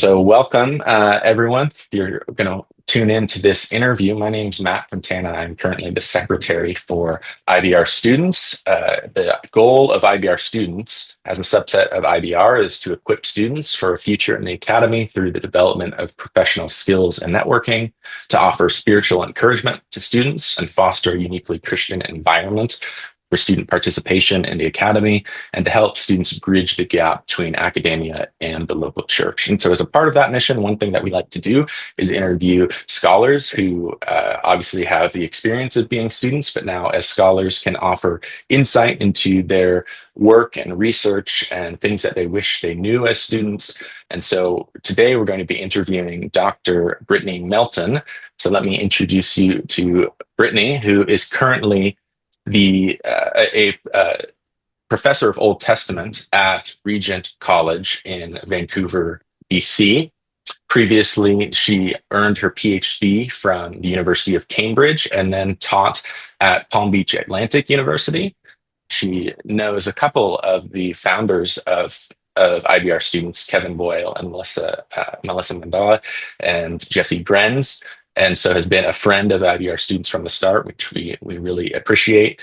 So, welcome everyone. If you're going to tune in to this interview, my name's Matt Fontana. I'm currently the secretary for IBR Students. The goal of IBR Students, as a subset of IBR, is to equip students for a future in the academy through the development of professional skills and networking, to offer spiritual encouragement to students, and foster a uniquely Christian environment for student participation in the academy, and to help students bridge the gap between academia and the local church. And so, as a part of that mission, one thing that we like to do is interview scholars who obviously have the experience of being students, but now as scholars can offer insight into their work and research and things that they wish they knew as students. And so today we're going to be interviewing Dr. Brittany Melton. So let me introduce you to Brittany, who is currently a professor of Old Testament at Regent College in Vancouver, BC. Previously, she earned her PhD from the University of Cambridge and then taught at Palm Beach Atlantic University. She knows a couple of the founders of IBR Students, Kevin Boyle and Melissa Mandela and Jesse Grenz, and so has been a friend of IBR Students from the start, which we really appreciate.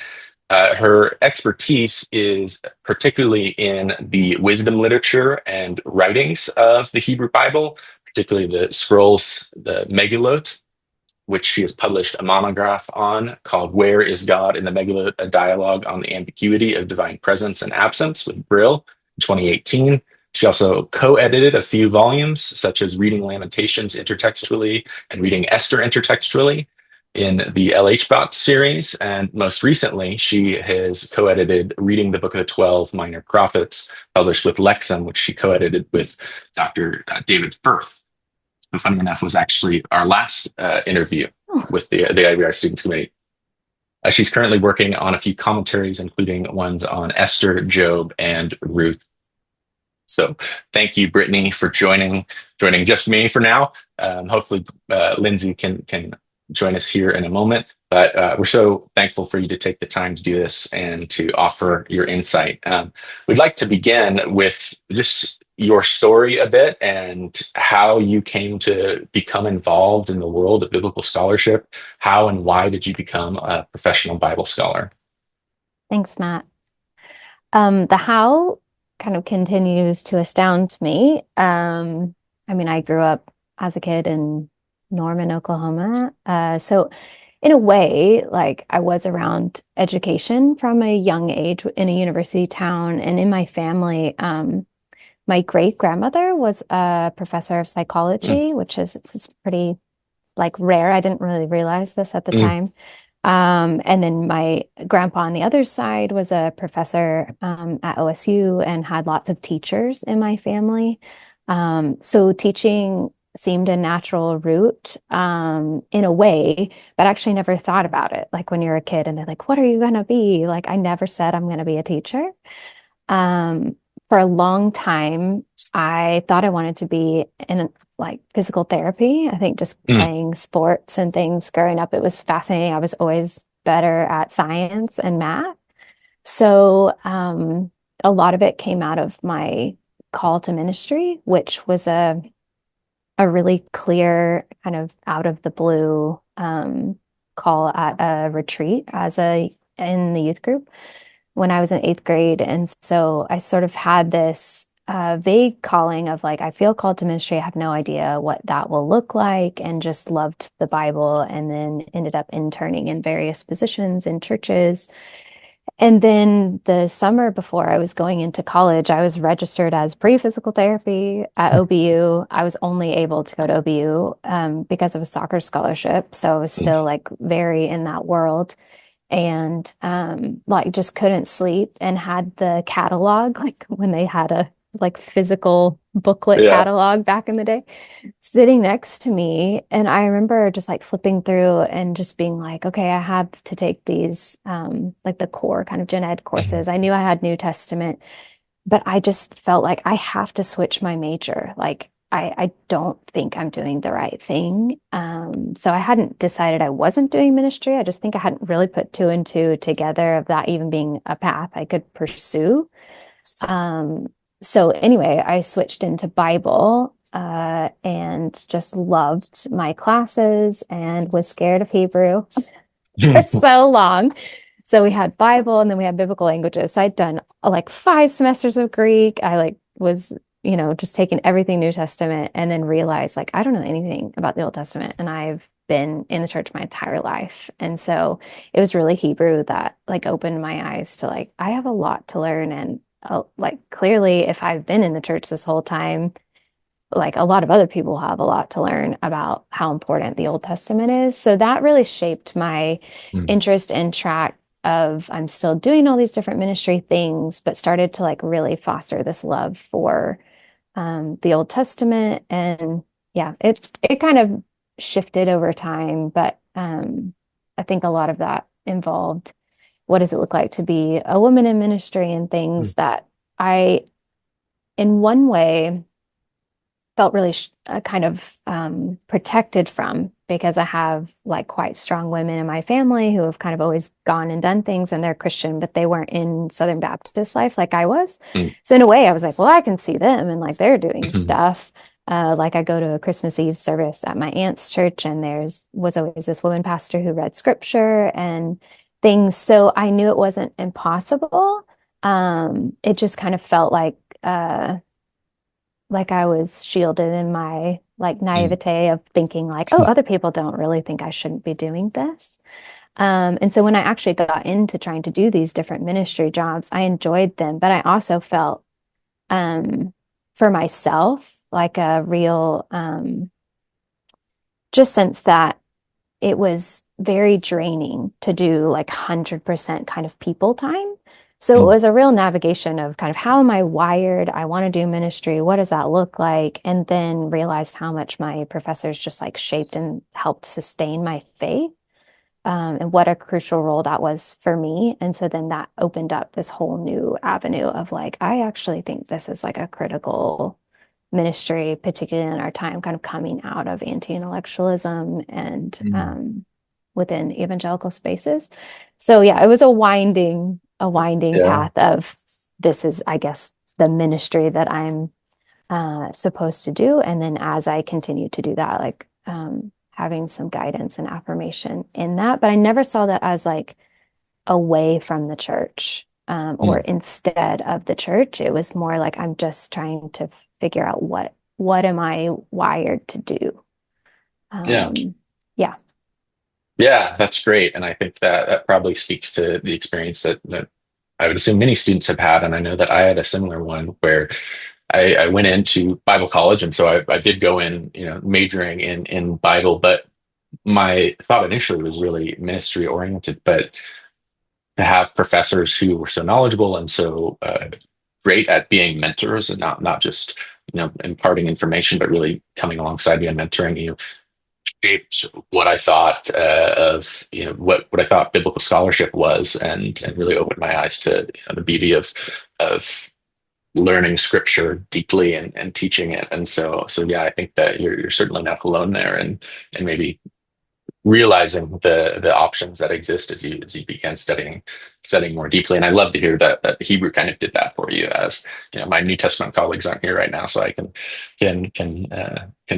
Her expertise is particularly in the wisdom literature and writings of the Hebrew Bible, particularly the scrolls, the Megillot, which she has published a monograph on called Where is God in the Megillot? A Dialogue on the Ambiguity of Divine Presence and Absence with Brill in 2018. She also co-edited a few volumes, such as Reading Lamentations intertextually and Reading Esther intertextually in the LH series. And most recently, she has co-edited Reading the Book of the 12 Minor Prophets, published with Lexham, which she co-edited with Dr. David Firth, who, funny enough, was actually our last interview with the IBR Students Committee. She's currently working on a few commentaries, including ones on Esther, Job, and Ruth. So thank you, Brittany, for joining just me for now. Hopefully, Lindsay can join us here in a moment. But we're so thankful for you to take the time to do this and to offer your insight. We'd like to begin with just your story a bit and how you came to become involved in the world of biblical scholarship. How and why did you become a professional Bible scholar? Thanks, Matt. The how kind of continues to astound me. I grew up as a kid in Norman, Oklahoma. So in a way, like I was around education from a young age in a university town. And in my family, my great-grandmother was a professor of psychology, which is pretty like rare. I didn't really realize this at the time. And then my grandpa on the other side was a professor at OSU and had lots of teachers in my family. So teaching seemed a natural route in a way, but actually never thought about it. Like when you're a kid and they're like, what are you going to be? Like I never said I'm going to be a teacher. For a long time, I thought I wanted to be in like physical therapy. I think just playing sports and things growing up, it was fascinating. I was always better at science and math. So a lot of it came out of my call to ministry, which was a really clear kind of out of the blue call at a retreat in the youth group when I was in 8th grade. And so I sort of had this vague calling of like, I feel called to ministry. I have no idea what that will look like, and just loved the Bible, and then ended up interning in various positions in churches. And then the summer before I was going into college, I was registered as pre-physical therapy at OBU. I was only able to go to OBU because of a soccer scholarship. So I was still like very in that world. And like just couldn't sleep, and had the catalog, like when they had a like physical booklet catalog back in the day, sitting next to me. And I remember just like flipping through and just being like, okay, I have to take these like the core kind of gen ed courses. I knew I had New Testament, but I just felt like I have to switch my major. Like I don't think I'm doing the right thing. So I hadn't decided I wasn't doing ministry. I just think I hadn't really put two and two together of that even being a path I could pursue. So anyway, I switched into Bible and just loved my classes and was scared of Hebrew for so long. So we had Bible and then we had biblical languages. So I'd done like 5 semesters of Greek. I like was, just taking everything New Testament and then realized like I don't know anything about the Old Testament and I've been in the church my entire life. And so it was really Hebrew that like opened my eyes to like I have a lot to learn and like clearly if I've been in the church this whole time, like a lot of other people have a lot to learn about how important the Old Testament is. So that really shaped my Mm, interest and track of I'm still doing all these different ministry things, but started to like really foster this love for the Old Testament. And yeah, it kind of shifted over time, but I think a lot of that involved what does it look like to be a woman in ministry and mm, things that I, in one way, felt really kind of protected from because I have like quite strong women in my family who have kind of always gone and done things and they're Christian, but they weren't in Southern Baptist life like I was. mm, So in a way, I was like, well, I can see them and like they're doing mhm. stuff. Like I go to a Christmas Eve service at my aunt's church, and was always this woman pastor who read scripture and things. So I knew it wasn't impossible. It just kind of felt like I was shielded in my like Mm, naivete of thinking like, oh, other people don't really think I shouldn't be doing this. And so when I actually got into trying to do these different ministry jobs, I enjoyed them, but I also felt for myself like a real just sense that it was very draining to do like 100% kind of people time. So it mm, was a real navigation of kind of how am I wired? I want to do ministry. What does that look like? And then realized how much my professors just like shaped and helped sustain my faith, and what a crucial role that was for me. And so then that opened up this whole new avenue of like, I actually think this is like a critical ministry, particularly in our time, kind of coming out of anti-intellectualism and mm. within evangelical spaces. So yeah, it was a winding Yeah. path of this is, I guess, the ministry that I'm supposed to do. And then as I continue to do that, like having some guidance and affirmation in that, but I never saw that as like away from the church or Mm, instead of the church. It was more like I'm just trying to figure out what am I wired to do. yeah. Yeah. Yeah, that's great. And I think that that probably speaks to the experience that I would assume many students have had. And I know that I had a similar one where I went into Bible college. And so I did go in, majoring in Bible, but my thought initially was really ministry oriented. But to have professors who were so knowledgeable and so great at being mentors and not just, imparting information, but really coming alongside you and mentoring you shaped what I thought of what I thought biblical scholarship was, and really opened my eyes to the beauty of learning scripture deeply and teaching it. And so yeah, I think that you're certainly not alone there, and maybe realizing the options that exist as you began studying more deeply. And I love to hear that Hebrew kind of did that for you. As my New Testament colleagues aren't here right now, so I can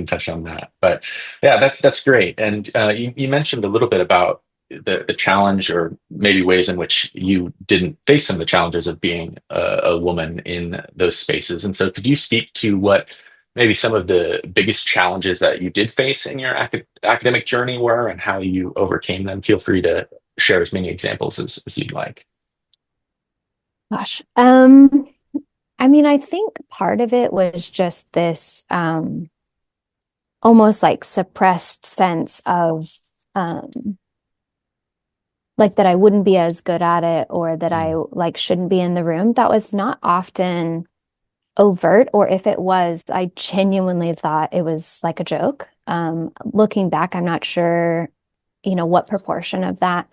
touch on that. But yeah, that's great. And you mentioned a little bit about the challenge, or maybe ways in which you didn't face some of the challenges of being a woman in those spaces. And so could you speak to what maybe some of the biggest challenges that you did face in your academic journey were, and how you overcame them? Feel free to share as many examples as you'd like. Gosh. I mean, I think part of it was just this almost like suppressed sense of um like that I wouldn't be as good at it or that I Mm, like shouldn't be in the room. That was not often overt, or if it was, I genuinely thought it was like a joke. Looking back, I'm not sure, what proportion of that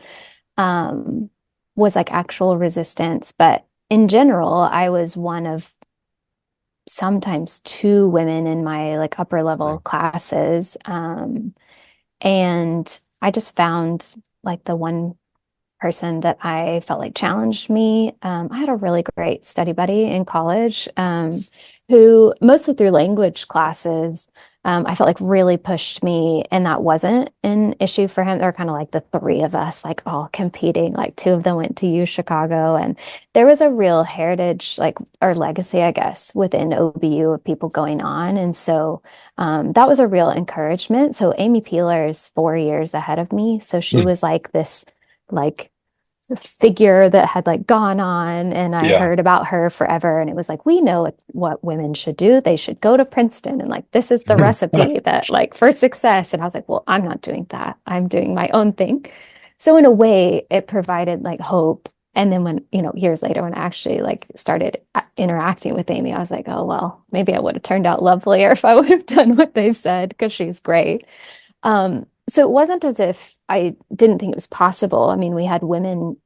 um, was like actual resistance, but in general, I was one of sometimes two women in my like upper level classes. And I just found like the one person that I felt like challenged me. I had a really great study buddy in college, who mostly through language classes, I felt like really pushed me, and that wasn't an issue for him. They're kind of like the three of us, like all competing. Like two of them went to U Chicago, and there was a real heritage, like or legacy, I guess, within OBU of people going on, and so that was a real encouragement. So Amy Peeler is 4 years ahead of me, so she Mm. was like this like figure that had like gone on, and I Yeah. heard about her forever, and it was like, we know what women should do. They should go to Princeton, and like this is the recipe that like for success. And I was like, well, I'm not doing that. I'm doing my own thing. So in a way it provided like hope. And then when, years later, when I actually like started interacting with Amy, I was like, oh, well, maybe I would have turned out lovelier if I would have done what they said, because she's great. So it wasn't as if I didn't think it was possible. I mean, we had women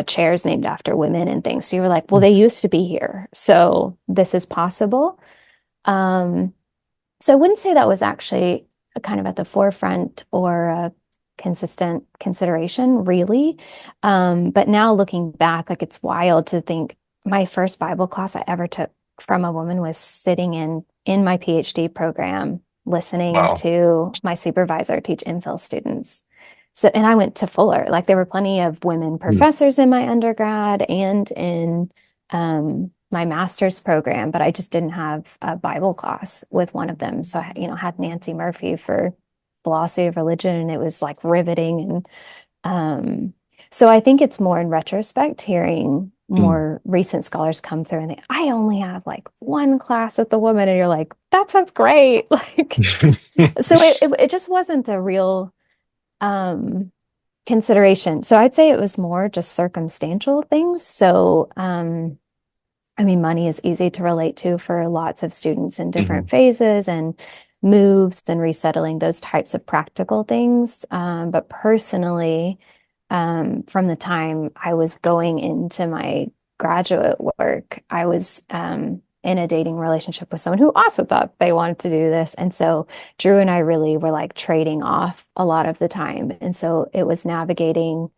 chairs named after women and things. So you were like, well, they used to be here, so this is possible. Um, so I wouldn't say that was actually kind of at the forefront or a consistent consideration, really. But now looking back, like it's wild to think my first Bible class I ever took from a woman was sitting in my PhD program, listening Wow. to my supervisor teach MPhil students. So, and I went to Fuller. Like there were plenty of women Mm. professors in my undergrad and in my master's program, but I just didn't have a Bible class with one of them. So I, had Nancy Murphy for philosophy of religion, and it was like riveting. And so I think it's more in retrospect, hearing Mm. more recent scholars come through and I only have like one class with the woman, and you're like, that sounds great. Like, so it just wasn't a real um consideration. So I'd say it was more just circumstantial things. So I mean, money is easy to relate to for lots of students in different Mhm. phases and moves and resettling, those types of practical things. But personally, from the time I was going into my graduate work, I was in a dating relationship with someone who also thought they wanted to do this. And so Drew and I really were like trading off a lot of the time. And so it was navigating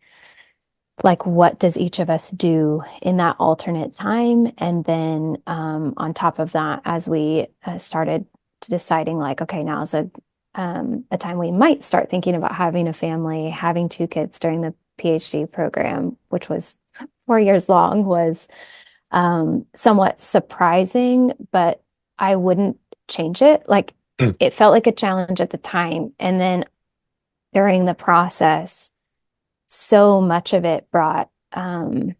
like what does each of us do in that alternate time, and then on top of that, as we started deciding like, okay, now is a time we might start thinking about having a family, having two kids during the PhD program, which was 4 years long, was somewhat surprising, but I wouldn't change it. Like Mm. it felt like a challenge at the time, and then during the process so much of it brought kind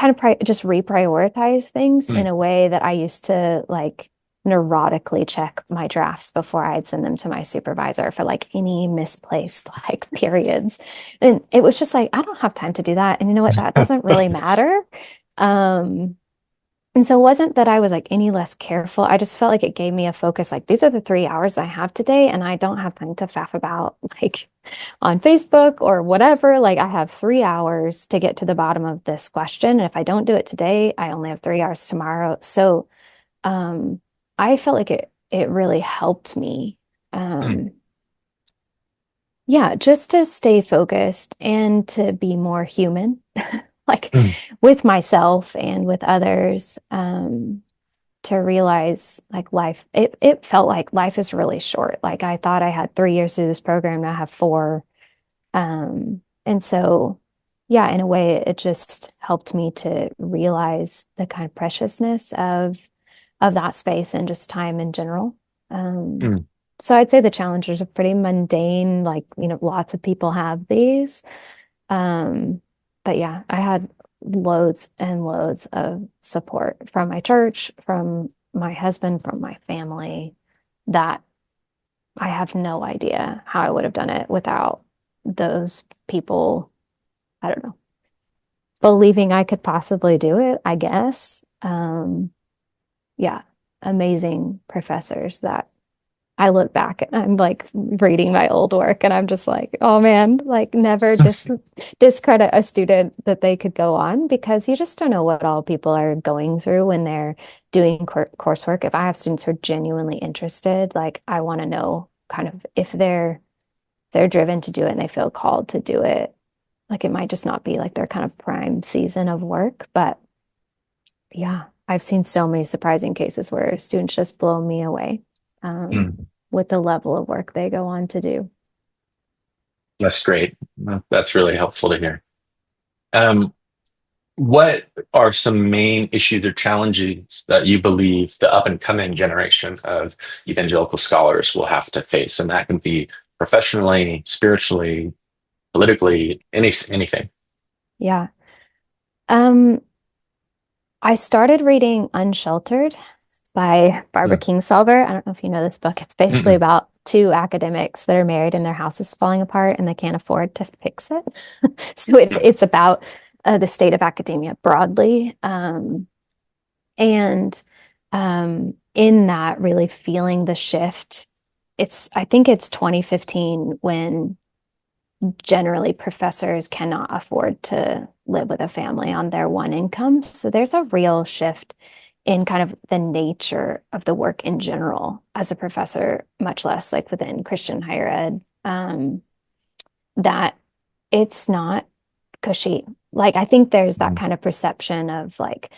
of just reprioritize things in Mm. a way that I used to like neurotically check my drafts before I'd send them to my supervisor for like any misplaced like periods. And it was just like, I don't have time to do that. And you know what? That doesn't really matter. Um, and so it wasn't that I was like any less careful. I just felt like it gave me a focus. Like these are the 3 hours I have today, and I don't have time to faff about like on Facebook or whatever. Like I have 3 hours to get to the bottom of this question. And if I don't do it today, I only have 3 hours tomorrow. So um I felt like it really helped me. Mm. Um yeah, just to stay focused and to be more human, like Mm. with myself and with others. To realize like it felt like life is really short. Like I thought I had 3 years through this program, now I have four. And so, yeah, in a way, it just helped me to realize the kind of preciousness of that space and just time in general. Um, Mm. so I'd say the challenges are pretty mundane, like, lots of people have these. Um, but yeah, I had loads and loads of support from my church, from my husband, from my family, that I have no idea how I would have done it without those people, I don't know, believing I could possibly do it, I guess. Yeah, amazing professors that I look back and I'm like reading my old work and I'm just like, oh man, like never discredit a student that they could go on, because you just don't know what all people are going through when they're doing coursework. If I have students who are genuinely interested, like I want to know kind of if they're driven to do it and they feel called to do it. Like it might just not be like their kind of prime season of work. But yeah, I've seen so many surprising cases where students just blow me away Mm. with the level of work they go on to do. That's great. That's really helpful to hear. Um, what are some main issues or challenges that you believe the up and coming generation of evangelical scholars will have to face? And that can be professionally, spiritually, politically, anything. Yeah. Um, I started reading Unsheltered by Barbara Mm. Kingsolver. I don't know if you know this book. It's basically Mm-mm. about two academics that are married and their house is falling apart and they can't afford to fix it. So it's about the state of academia broadly. And in that, really feeling the shift. I think it's 2015 when generally professors cannot afford to live with a family on their one income. So there's a real shift in kind of the nature of the work in general as a professor, much less like within Christian higher ed, that it's not cushy. Like I think there's that Mm. kind of perception of like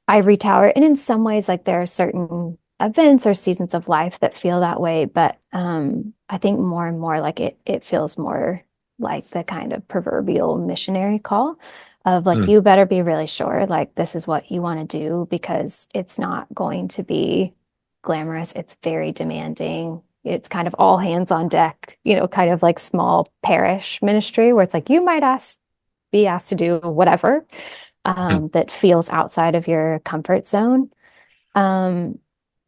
ivory tower, and in some ways, like there are certain events or seasons of life that feel that way. But I think more and more like it feels more like the kind of proverbial missionary call of like Mm. you better be really sure like this is what you want to do because it's not going to be glamorous. It's very demanding. It's kind of all hands on deck, kind of like small parish ministry where it's like you might be asked to do whatever Mm. that feels outside of your comfort zone. Um,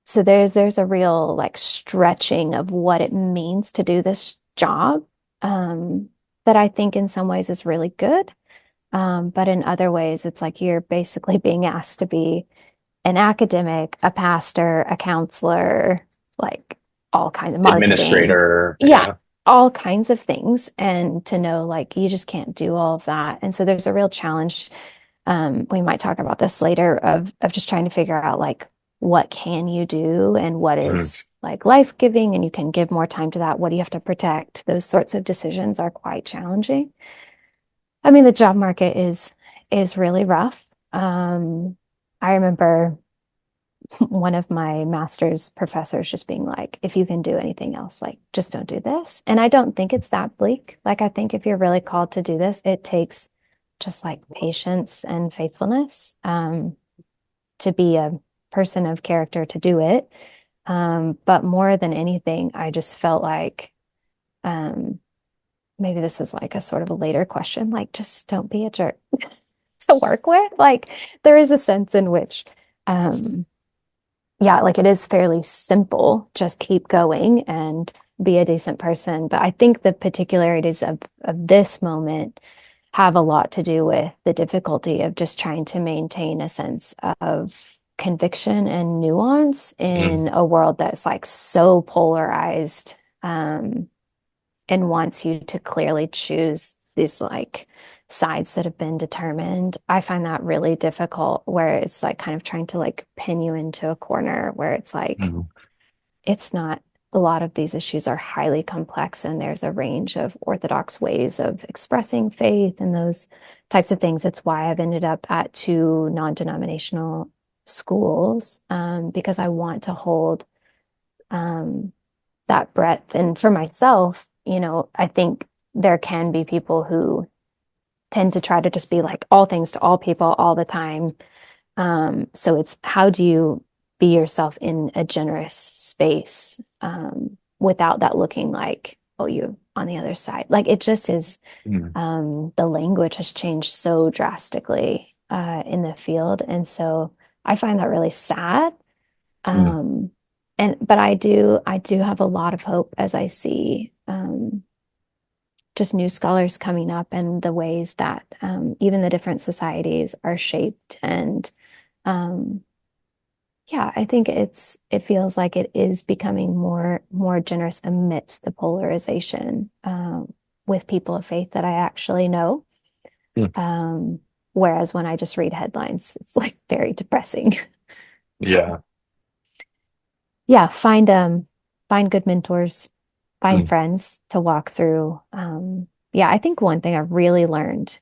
so there's a real like stretching of what it means to do this job um, that I think in some ways is really good. But in other ways, it's like you're basically being asked to be an academic, a pastor, a counselor, like all kinds of marketing. Administrator, Yeah, yeah. all kinds of things. And to know like you just can't do all of that. And so there's a real challenge. We might talk about this later of just trying to figure out like what can you do and what Mm. is like life-giving and you can give more time to that. What do you have to protect? Those sorts of decisions are quite challenging. I mean, the job market is really rough. I remember one of my master's professors just being like, if you can do anything else, like just don't do this. And I don't think it's that bleak. Like I think if you're really called to do this, it takes just like patience and faithfulness to be a person of character to do it. But more than anything, I just felt like um, maybe this is like a sort of a later question, like just don't be a jerk to work with. Like there is a sense in which yeah, like it is fairly simple. Just keep going and be a decent person. But I think the particularities of this moment have a lot to do with the difficulty of just trying to maintain a sense of conviction and nuance Mm. in a world that's like so polarized, and wants you to clearly choose these like sides that have been determined. I find that really difficult where it's like kind of trying to like pin you into a corner where it's like Mm. it's not a lot of these issues are highly complex and there's a range of orthodox ways of expressing faith and those types of things. It's why I've ended up at two non-denominational schools, because I want to hold um, that breadth. And for myself, I think there can be people who tend to try to just be like all things to all people all the time. So it's how do you be yourself in a generous space without that looking like, oh, you on the other side. Like it just is, Mm. the language has changed so drastically in the field. And so I find that really sad. Mm. Um, but I do have a lot of hope as I see just new scholars coming up and the ways that even the different societies are shaped. And um, yeah, I think it feels like it is becoming more generous amidst the polarization with people of faith that I actually know. Mm. Um, whereas when I just read headlines, it's like very depressing. So Yeah. yeah, find good mentors, find Mm. friends to walk through. Yeah, I think one thing I really learned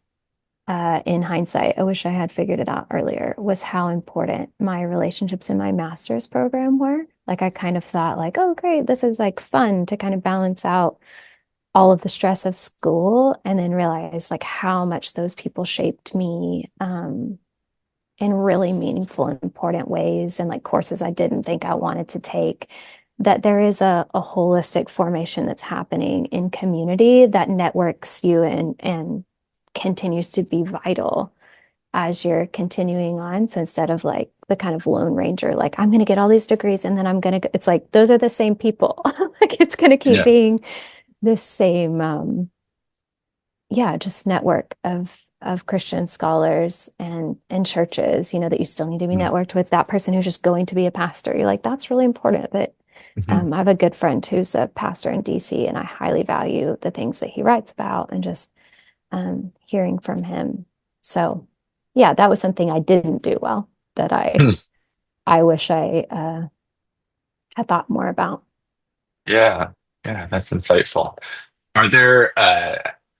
in hindsight, I wish I had figured it out earlier, was how important my relationships in my master's program were. Like I kind of thought like, oh, great, this is like fun to kind of balance out all of the stress of school, and then realize like how much those people shaped me in really meaningful and important ways, and like courses I didn't think I wanted to take. That there is a holistic formation that's happening in community that networks you and continues to be vital as you're continuing on. So instead of like the kind of lone ranger, like I'm going to get all these degrees and then I'm going to, it's like those are the same people. Like it's going to keep Yeah. being this same, yeah, just network of Christian scholars and churches, that you still need to be Mm. networked with that person who's just going to be a pastor. You're like, that's really important that Mhm. I have a good friend who's a pastor in DC, and I highly value the things that he writes about and just hearing from him. So, yeah, that was something I didn't do well that I wish I had thought more about. Yeah, yeah, that's insightful. Are there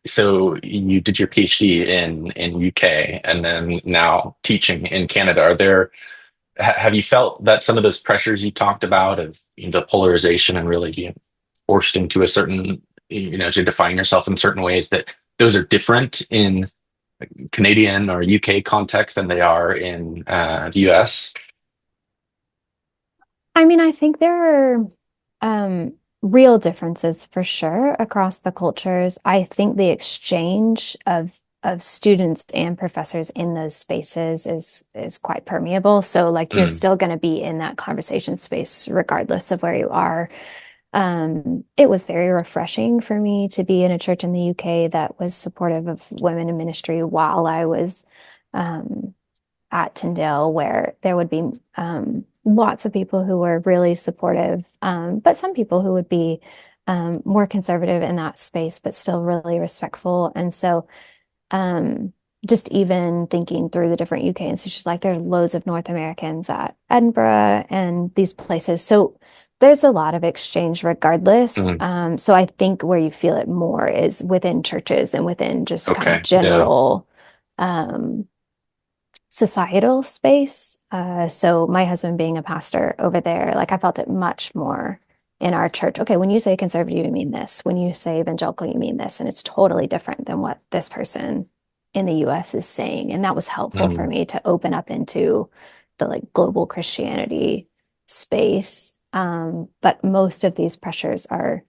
so you did your PhD in UK and then now teaching in Canada. Are there have you felt that some of those pressures you talked about of the polarization and really being forced into a certain, to define yourself in certain ways, that those are different in Canadian or UK context than they are in the US? I mean, I think there are real differences for sure across the cultures. I think the exchange of students and professors in those spaces is quite permeable. So like you're Mm, still going to be in that conversation space regardless of where you are. It was very refreshing for me to be in a church in the UK that was supportive of women in ministry while I was um, at Tyndale, where there would be lots of people who were really supportive, but some people who would be more conservative in that space, but still really respectful. And so, um, just even thinking through the different UK institutions, like there are loads of North Americans at Edinburgh and these places. So there's a lot of exchange regardless. mm, So I think where you feel it more is within churches and within just kind of okay, yeah. general um, societal space. So my husband being a pastor over there, like I felt it much more in our church. Okay, when you say conservative, you mean this. When you say evangelical, you mean this. And it's totally different than what this person in the US is saying. And that was helpful for Mm, me to open up into the like global Christianity space. But most of these pressures are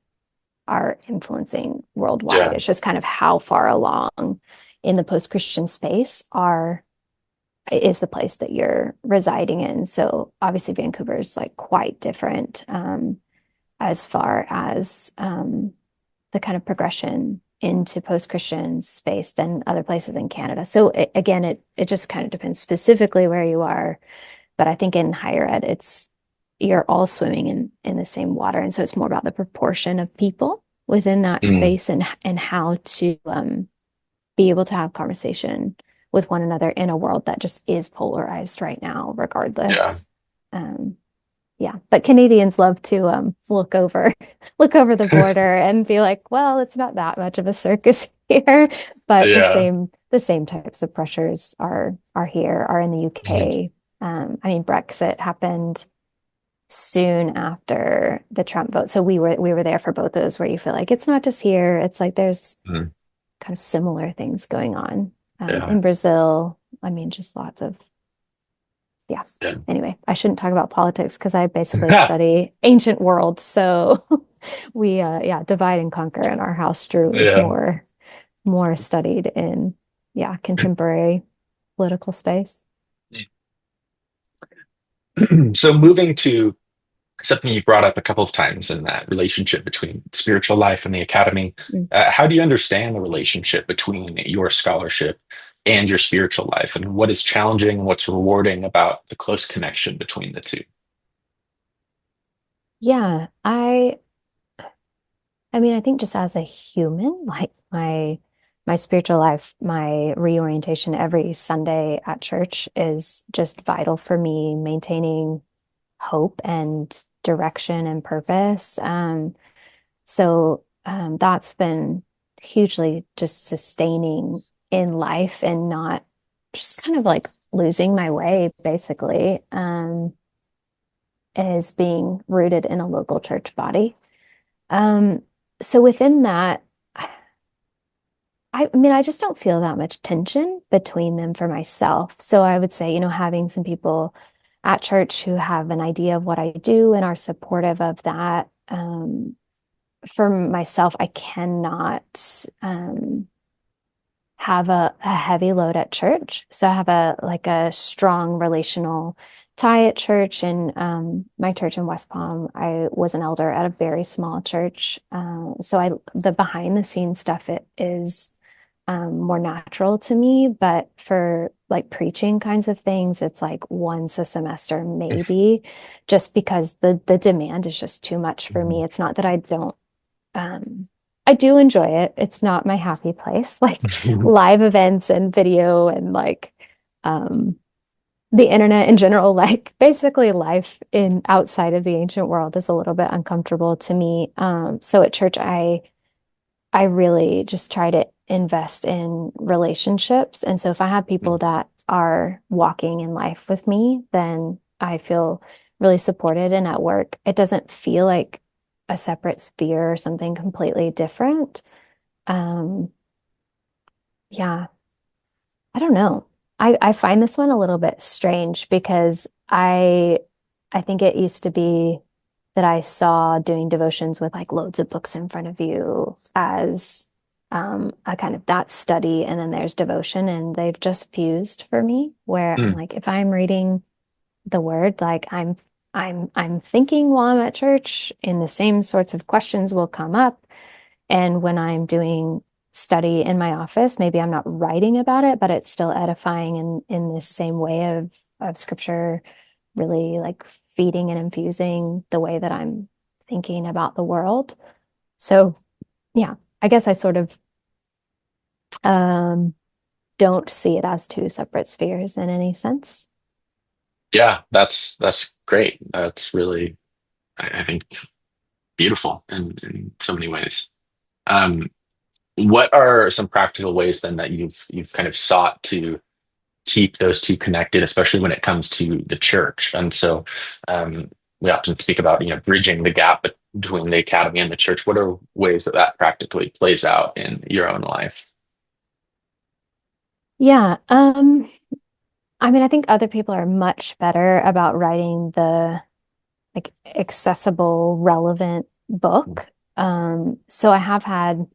influencing worldwide. yeah. It's just kind of how far along in the post-Christian space are is the place that you're residing in. So obviously Vancouver is like quite different as far as the kind of progression into post-Christian space than other places in Canada. So again, it just kind of depends specifically where you are. But I think in higher ed, it's you're all swimming in the same water, and so it's more about the proportion of people within that Mm, space and how to be able to have conversation with one another in a world that just is polarized right now, yeah. regardless. Um, yeah, but Canadians love to look over look over the border and be like, well, it's not that much of a circus here, but Yeah. the same types of pressures are here, are in the Mhm. UK. I mean, Brexit happened soon after the Trump vote, so we were there for both those where you feel like it's not just here, it's like there's Mm, kind of similar things going on yeah. in Brazil. I mean, just lots of, yeah. Yeah. Anyway, I shouldn't talk about politics because I basically study ancient world. So we, yeah, divide and conquer. And our house Drew is Yeah. more studied in, yeah, contemporary political space. So moving to something you've brought up a couple of times in that relationship between spiritual life and the academy, Mm. how do you understand the relationship between your scholarship and your spiritual life, and what is challenging, what's rewarding about the close connection between the two? Yeah, I mean, I think just as a human, like my spiritual life, my reorientation every Sunday at church is just vital for me maintaining hope and direction and purpose. So that's been hugely just sustaining in life and not just kind of like losing my way, basically, is being rooted in a local church body. Um, so within that, I mean, I just don't feel that much tension between them for myself. So I would say, having some people at church who have an idea of what I do and are supportive of that. For myself, I cannot have a heavy load at church. So I have a strong relational tie at church. And my church in West Palm, I was an elder at a very small church. So the behind the scenes stuff, it is more natural to me. But for like preaching kinds of things, it's like once a semester, maybe, just because the demand is just too much for me. It's not that I don't, I do enjoy it. It's not my happy place, like live events and video and like um, the internet in general, like basically life in outside of the ancient world is a little bit uncomfortable to me. So at church, I really just try to invest in relationships. And so if I have people that are walking in life with me, then I feel really supported. And at work, it doesn't feel like a separate sphere or something completely different. Um, yeah, I don't know. I find this one a little bit strange because I think it used to be that I saw doing devotions with like loads of books in front of you as a kind of that study, and then there's devotion, and they've just fused for me where I'm Mm. like, if I'm reading the word, like I'm thinking while I'm at church, and the same sorts of questions will come up. And when I'm doing study in my office, maybe I'm not writing about it, but it's still edifying in this same way of scripture, really like feeding and infusing the way that I'm thinking about the world. So yeah, I guess I sort of um, don't see it as two separate spheres in any sense. Yeah, that's great. That's really, I think, beautiful in so many ways. Um, what are some practical ways then that you've kind of sought to keep those two connected, especially when it comes to the church? And so we often speak about, bridging the gap between the academy and the church. What are ways that that practically plays out in your own life? Yeah, I mean, I think other people are much better about writing the like accessible, relevant book. So I have had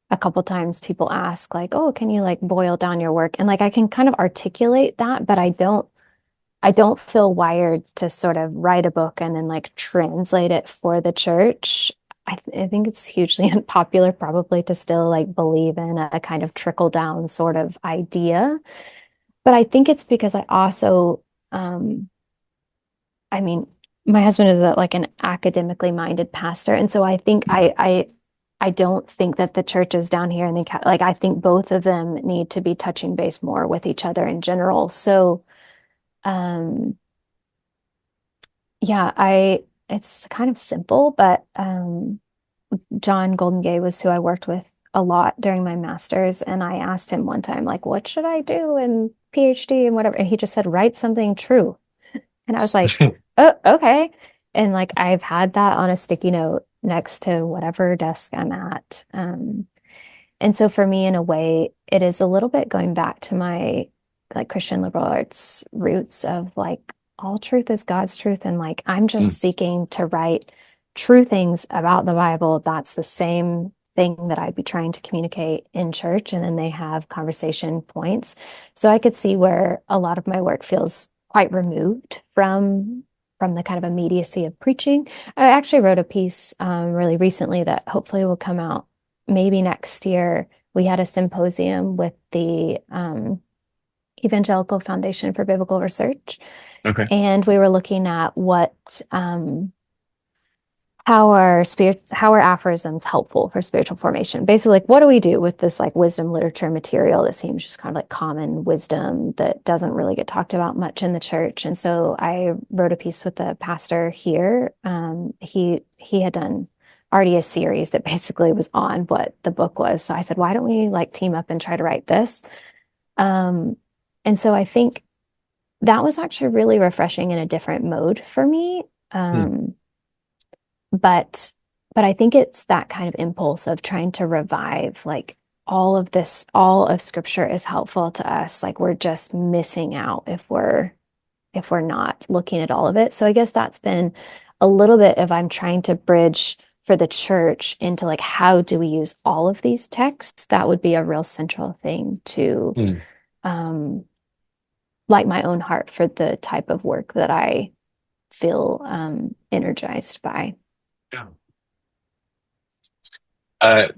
a couple times people ask like, "Oh, can you like boil down your work?" And like I can kind of articulate that, but I don't feel wired to sort of write a book and then like translate it for the church. I think it's hugely unpopular probably to still like believe in a kind of trickle down sort of idea. But I think it's because I also I mean, my husband is like an academically minded pastor, and so I think I don't think that the churches down here and like I think both of them need to be touching base more with each other in general. So um yeah, I it's kind of simple, but John Golden Gay was who I worked with a lot during my master's, and I asked him one time like, what should I do in PhD and whatever, and he just said write something true. And I was like, oh, okay. And like I've had that on a sticky note next to whatever desk I'm at. And so for me, in a way, it is a little bit going back to my like Christian liberal arts roots of like all truth is God's truth. And like I'm just seeking to write true things about the Bible. That's the same thing that I'd be trying to communicate in church. And then they have conversation points. So I could see where a lot of my work feels quite removed from the kind of immediacy of preaching. I actually wrote a piece really recently that hopefully will come out maybe next year. We had a symposium with the Evangelical Foundation for Biblical Research, Okay. and we were looking at how are aphorisms helpful for spiritual formation? Basically, like what do we do with this like wisdom literature material that seems just kind of like common wisdom that doesn't really get talked about much in the church? And so I wrote a piece with the pastor here. He had done already a series that basically was on what the book was. So I said, why don't we like team up and try to write this? Um, and so I think that was actually really refreshing in a different mode for me. Hmm. Um, but but I think it's that kind of impulse of trying to revive like all of this, all of scripture is helpful to us. Like we're just missing out if we're not looking at all of it. So I guess that's been a little bit of I'm trying to bridge for the church into like how do we use all of these texts? That would be a real central thing to Hmm. um like my own heart for the type of work that I feel energized by. Yeah.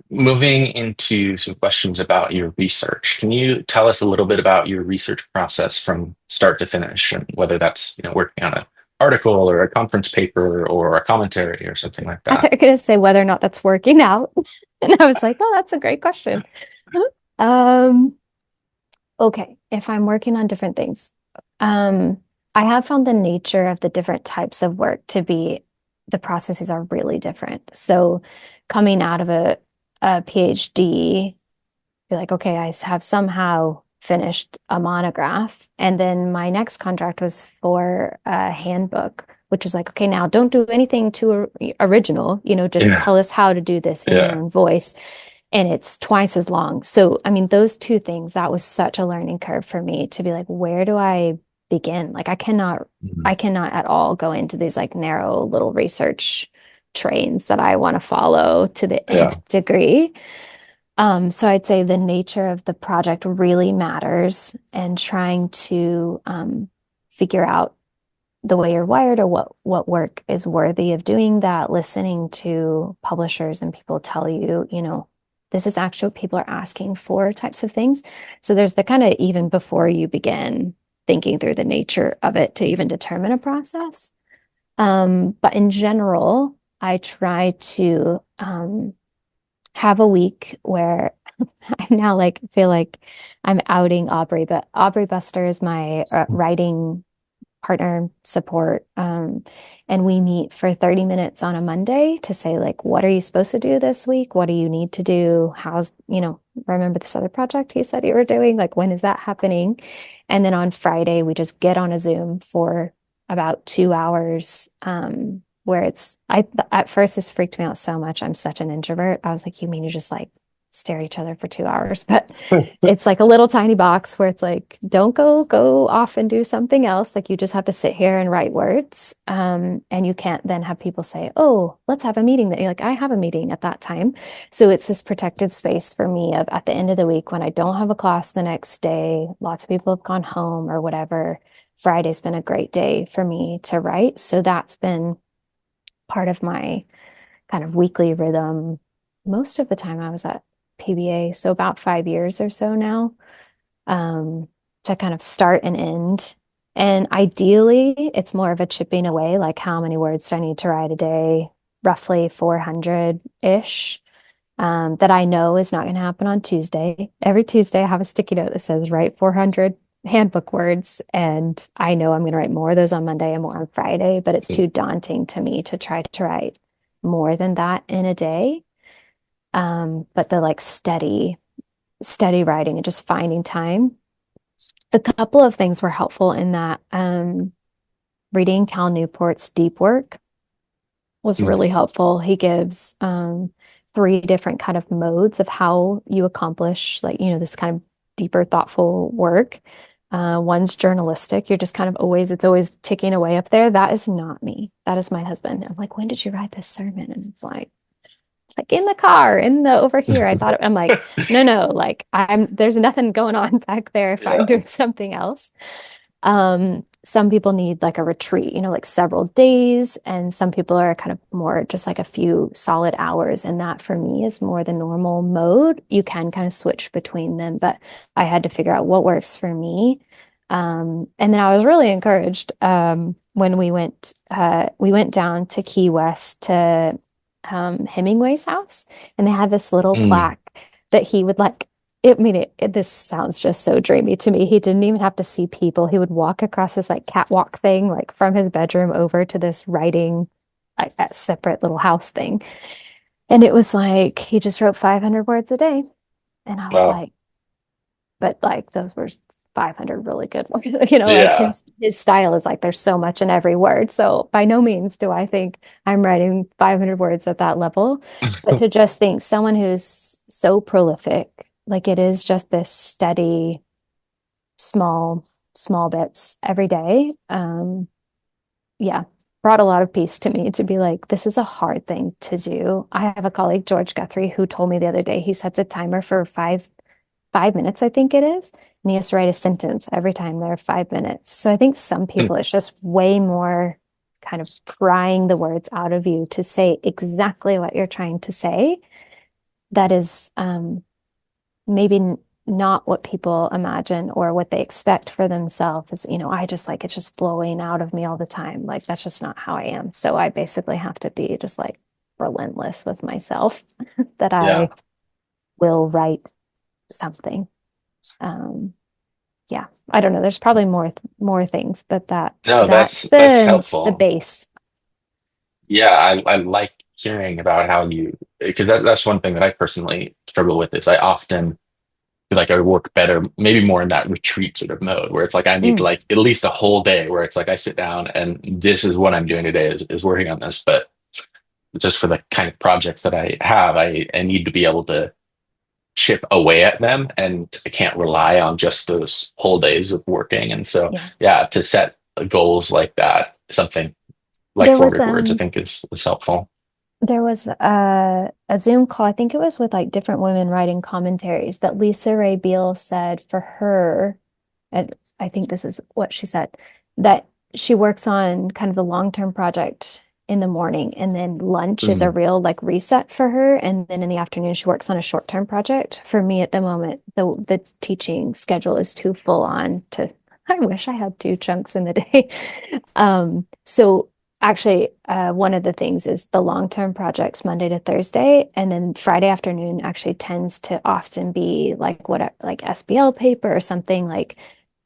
Moving into some questions about your research, can you tell us a little bit about your research process from start to finish, and whether that's, working on an article or a conference paper or a commentary or something like I thought that? you were going to say whether or not that's working out. And I was like, oh, that's a great question. Um, okay, if I'm working on different things, um, I have found the nature of the different types of work to be the processes are really different. So coming out of a PhD, you're like, okay, I have somehow finished a monograph. And then my next contract was for a handbook, which is like, okay, now don't do anything too original, just Yeah. tell us how to do this in your Yeah. own voice. And it's twice as long. So, I mean, those two things, that was such a learning curve for me to be like, where do I begin? Like, Mhm. I cannot at all go into these like narrow little research trains that I want to follow to the Yeah. nth degree. So I'd say the nature of the project really matters and trying to figure out the way you're wired or what work is worthy of doing that, listening to publishers and people tell you, this is actually what people are asking for types of things. So there's the kind of even before you begin thinking through the nature of it to even determine a process. But in general, I try to have a week where I now like feel like I'm outing Aubrey, but Aubrey Buster is my writing partner support. And we meet for 30 minutes on a Monday to say, like, what are you supposed to do this week? What do you need to do? Remember this other project you said you were doing? Like, when is that happening? And then on Friday, we just get on a Zoom for about 2 hours. Where at first this freaked me out so much. I'm such an introvert. I was like, you mean you just like stare at each other for 2 hours? But it's like a little tiny box where it's like, don't go off and do something else. Like you just have to sit here and write words. And you can't then have people say, oh, let's have a meeting. That you're like, I have a meeting at that time. So it's this protected space for me of at the end of the week when I don't have a class the next day, lots of people have gone home or whatever. Friday's been a great day for me to write. So that's been part of my kind of weekly rhythm. Most of the time I was at PBA, so about 5 years or so now, um, to kind of start and end. And ideally, it's more of a chipping away, like how many words do I need to write a day? Roughly 400-ish. That I know is not going to happen on Tuesday. Every Tuesday, I have a sticky note that says write 400 handbook words. And I know I'm going to write more of those on Monday and more on Friday, but it's too daunting to me to try to write more than that in a day. But the like steady writing and just finding time. A couple of things were helpful in that. Reading Cal Newport's Deep Work was Mm. really helpful. He gives three different kind of modes of how you accomplish like, this kind of deeper, thoughtful work. One's journalistic. You're just kind of it's always ticking away up there. That is not me. That is my husband. I'm like, when did you write this sermon? And it's like in the car, in the over here. I'm like, no, like there's nothing going on back there if I'm Yeah. doing something else. Some people need like a retreat, like several days, and some people are kind of more just like a few solid hours. And that for me is more the normal mode. You can kind of switch between them, but I had to figure out what works for me. And then I was really encouraged when we went down to Key West to Hemingway's house, and they had this little Mm. plaque that he would like. This sounds just so dreamy to me. He didn't even have to see people. He would walk across this like catwalk thing, like from his bedroom over to this writing, like that separate little house thing. And it was like he just wrote 500 words a day. And I was Well, like, but like those were 500 really good ones. Like yeah. his style is like there's so much in every word. So by no means do I think I'm writing 500 words at that level, but to just think someone who's so prolific, like it is just this steady, small, small bits every day. Yeah, brought a lot of peace to me to be like, this is a hard thing to do. I have a colleague, George Guthrie, who told me the other day he sets a timer for 5 minutes, I think it is. And he has to write a sentence every time there are 5 minutes. So I think some people, it's just way more kind of prying the words out of you to say exactly what you're trying to say. That is maybe not what people imagine or what they expect for themselves is, I just like it's just flowing out of me all the time. Like that's just not how I am. So I basically have to be just like relentless with myself that Yeah. I will write something. Um, yeah, I don't know. There's probably more things, but No, that's that's the helpful. base. Yeah, I like hearing about how you, because that's one thing that I personally struggle with is I often feel like I work better, maybe more in that retreat sort of mode where it's like I need Mm, like at least a whole day where it's like I sit down and this is what I'm doing today is working on this. But just for the kind of projects that I have, I need to be able to chip away at them and I can't rely on just those whole days of working. And so, yeah. yeah, to set goals like that, something like There was 400 words, I think is helpful. there was a Zoom call. I think it was with like different women writing commentaries that Lisa Ray Beale said for her, and I think this is what she said, that she works on kind of the long-term project in the morning, and then lunch is a Mm, real like reset for her, and then in the afternoon she works on a short-term project. For me at the moment, the teaching schedule is too full on to I wish I had two chunks in the day. So actually, one of the things is the long-term projects Monday to Thursday, and then Friday afternoon actually tends to often be like what like SBL paper or something like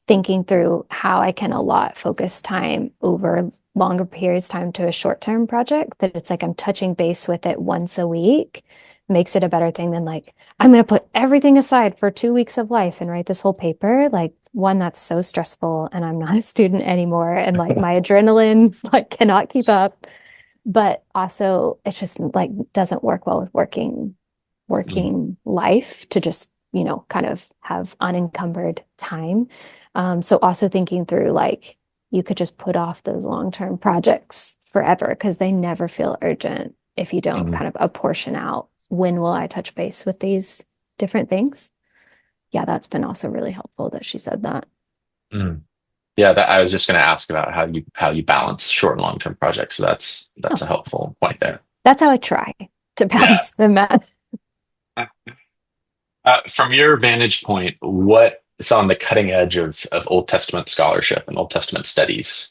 thinking through how I can allot focus time over longer periods of time to a short-term project that it's like I'm touching base with it once a week makes it a better thing than like I'm going to put everything aside for 2 weeks of life and write this whole paper. Like one that's so stressful and I'm not a student anymore and like my adrenaline like cannot keep up. But also it's just like doesn't work well with mm, working life to just, kind of have unencumbered time. So also thinking through like you could just put off those long-term projects forever because they never feel urgent if you don't mm, kind of apportion out when will I touch base with these different things. Yeah, that's been also really helpful that she said that. mm. Yeah, that I was just going to ask about how you balance short and long term projects. So Oh, that's a helpful point there. that's how I try to Yeah. balance the math. From your vantage point, what is on the cutting edge of Old Testament scholarship and Old Testament studies?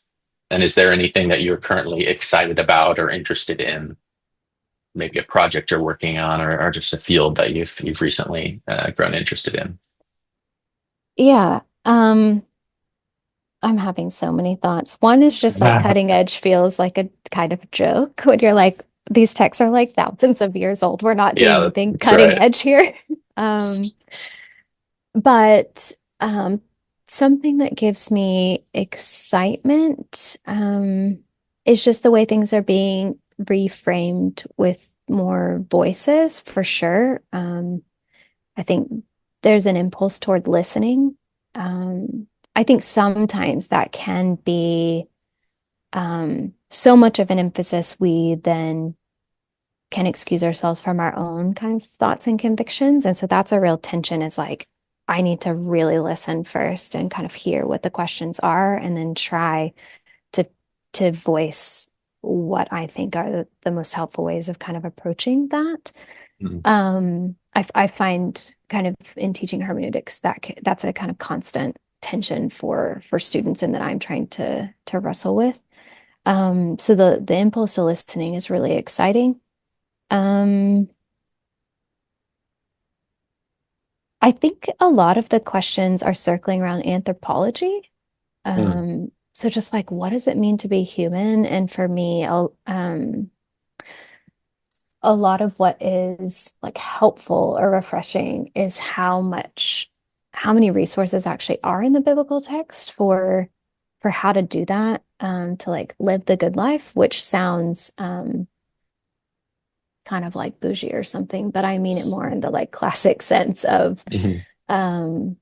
And is there anything that you're currently excited about or interested in? Maybe a project you're working on, or just a field that you've recently grown interested in? Yeah. I'm having so many thoughts. One is just like cutting edge feels like a kind of joke when you're like, these texts are like thousands of years old. We're not doing Yeah, anything that's cutting right. edge here. Um, but something that gives me excitement is just the way things are being reframed with more voices for sure. I think there's an impulse toward listening. I think sometimes that can be so much of an emphasis we then can excuse ourselves from our own kind of thoughts and convictions. And so that's a real tension is like, I need to really listen first and kind of hear what the questions are and then try to voice what I think are the most helpful ways of kind of approaching that. Mm, I find kind of in teaching hermeneutics that's a kind of constant tension for students and that I'm trying to wrestle with. So the impulse to listening is really exciting. Um, I think a lot of the questions are circling around anthropology. mm, So just like what does it mean to be human? And for me, a lot of what is like helpful or refreshing is how many resources actually are in the biblical text for how to do that, to like live the good life, which sounds kind of like bougie or something, but I mean it more in the like classic sense of Mhm. um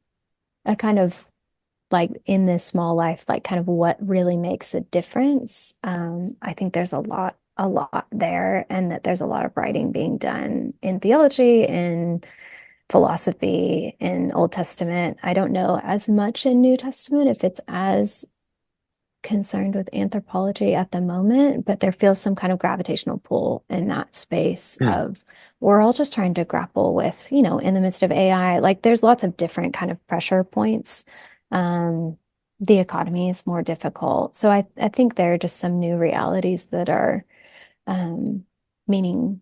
a kind of like in this small life, like kind of what really makes a difference. I think there's a lot there, and that there's a lot of writing being done in theology, in philosophy, in Old Testament. I don't know as much in New Testament if it's as concerned with anthropology at the moment, but there feels some kind of gravitational pull in that space Hmm. of we're all just trying to grapple with, in the midst of AI, like there's lots of different kind of pressure points. Um, the economy is more difficult. So I think there are just some new realities that are um, meaning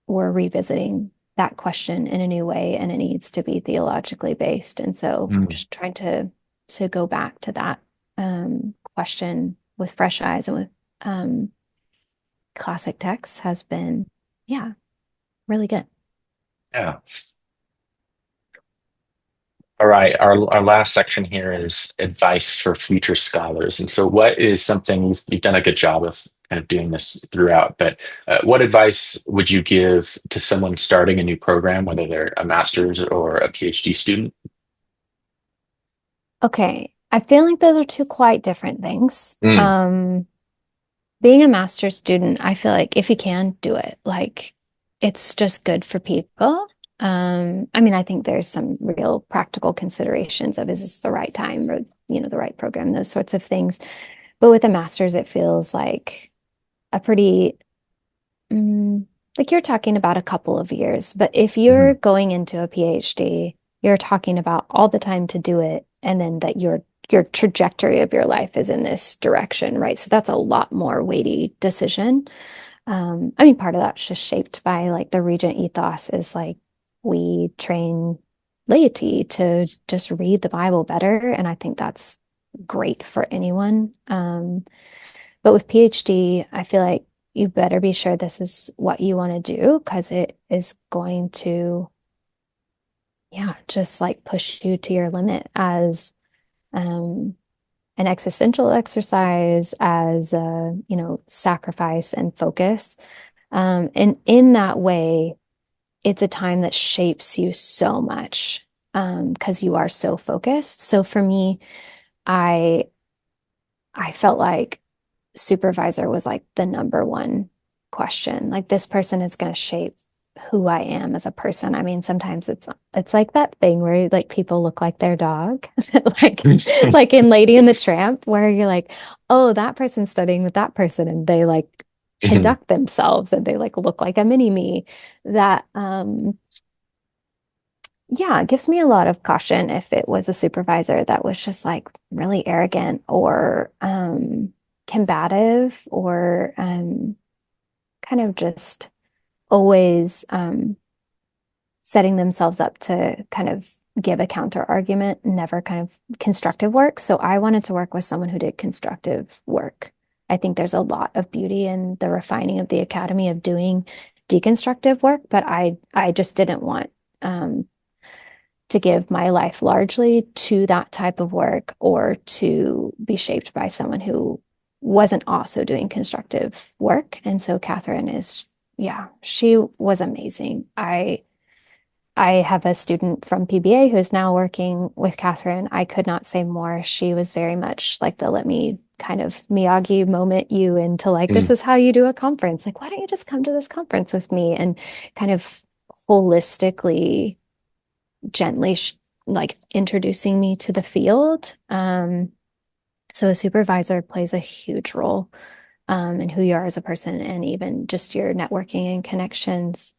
we're revisiting that question in a new way, and it needs to be theologically based. And so Hmm. just trying to go back to that question with fresh eyes and with um, classic texts has been, yeah, really good. Yeah. All right. Our last section here is advice for future scholars. And so, what is something you've done a good job of kind of doing this throughout, but what advice would you give to someone starting a new program, whether they're a master's or a PhD student? Okay, I feel like those are two quite different things. Mm. Being a master's student, I feel like if you can do it, like it's just good for people. I mean, I think there's some real practical considerations of is this the right time or, the right program, those sorts of things. But with a master's, it feels like a pretty, mm, like you're talking about a couple of years. But if you're Mhm. going into a PhD, you're talking about all the time to do it, and then that your trajectory of your life is in this direction, right? So that's a lot more weighty decision. I mean, part of that's just shaped by like the Regent ethos is like we train laity to just read the Bible better, and I think that's great for anyone. But with PhD, I feel like you better be sure this is what you want to do because it is going to, yeah, just like push you to your limit as um, an existential exercise, as a, sacrifice and focus. And in that way, it's a time that shapes you so much because you are so focused. So for me, I I felt like supervisor was like the number one question. Like this person is going to shape who I am as a person. I mean, sometimes it's like that thing where like people look like their dog, like like in Lady and the Tramp, where you're like, oh, that person's studying with that person, and they like Mhm. conduct themselves and they like look like a mini me. That yeah, it gives me a lot of caution if it was a supervisor that was just like really arrogant or combative or kind of just always setting themselves up to kind of give a counter argument, never kind of constructive work. So I wanted to work with someone who did constructive work. I think there's a lot of beauty in the refining of the academy of doing deconstructive work, but I just didn't want um, to give my life largely to that type of work or to be shaped by someone who wasn't also doing constructive work. And so Catherine is, yeah, she was amazing. I have a student from PBA who is now working with Catherine. I could not say more. She was very much like the let me kind of Miyagi moment you into like, this Mm. is how you do a conference. Like, why don't you just come to this conference with me and kind of holistically gently like introducing me to the field. So a supervisor plays a huge role in who you are as a person and even just your networking and connections.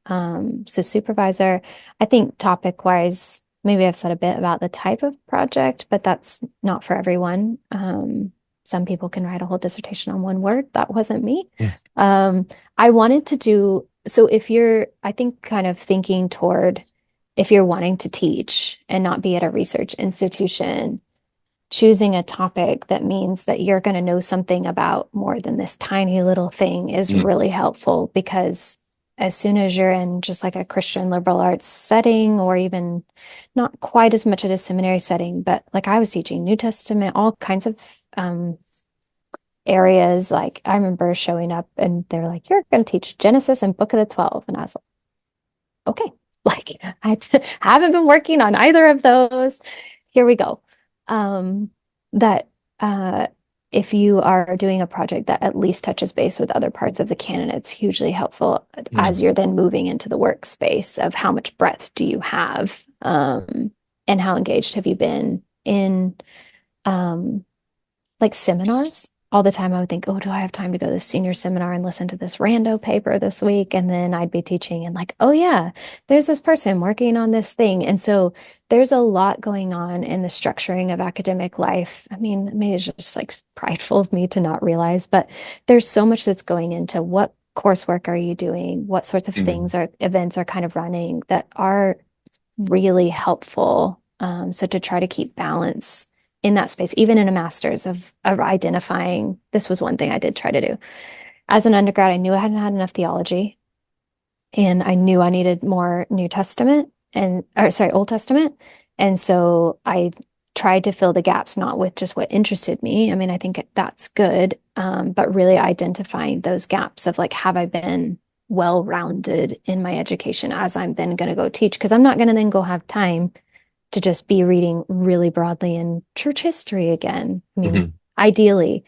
So supervisor, I think topic wise, maybe I've said a bit about the type of project, but that's not for everyone. Some people can write a whole dissertation on one word. That wasn't me. Mm. Um, I wanted to do, so if you're, I think kind of thinking toward if you're wanting to teach and not be at a research institution, choosing a topic that means that you're going to know something about more than this tiny little thing is Mm. really helpful because as soon as you're in just like a Christian liberal arts setting, or even not quite as much at a seminary setting, but like I was teaching New Testament, all kinds of areas. Like I remember showing up and they were like, "You're going to teach Genesis and Book of the 12." And I was like, "Okay." Like haven't been working on either of those. Here we go. That uh, if you are doing a project that at least touches base with other parts of the canon, it's hugely helpful as Mm. you're then moving into the workspace of how much breadth do you have, and how engaged have you been in um, like seminars. All the time I would think, oh, do I have time to go to this senior seminar and listen to this rando paper this week? And then I'd be teaching and like, oh yeah, there's this person working on this thing. And so there's a lot going on in the structuring of academic life. I mean, maybe it's just like prideful of me to not realize, but there's so much that's going into what coursework are you doing? What sorts of Mm. things or events are kind of running that are really helpful. So to try to keep balance in that space, even in a master's of identifying, this was one thing I did try to do. As an undergrad, I knew I hadn't had enough theology, and I knew I needed more New Testament and, or sorry, Old Testament. And so I tried to fill the gaps, not with just what interested me. I mean, I think that's good, but really identifying those gaps of like, have I been well-rounded in my education as I'm then going to go teach? Because I'm not going to then go have time to just be reading really broadly in church history again. I mean, Mhm. ideally.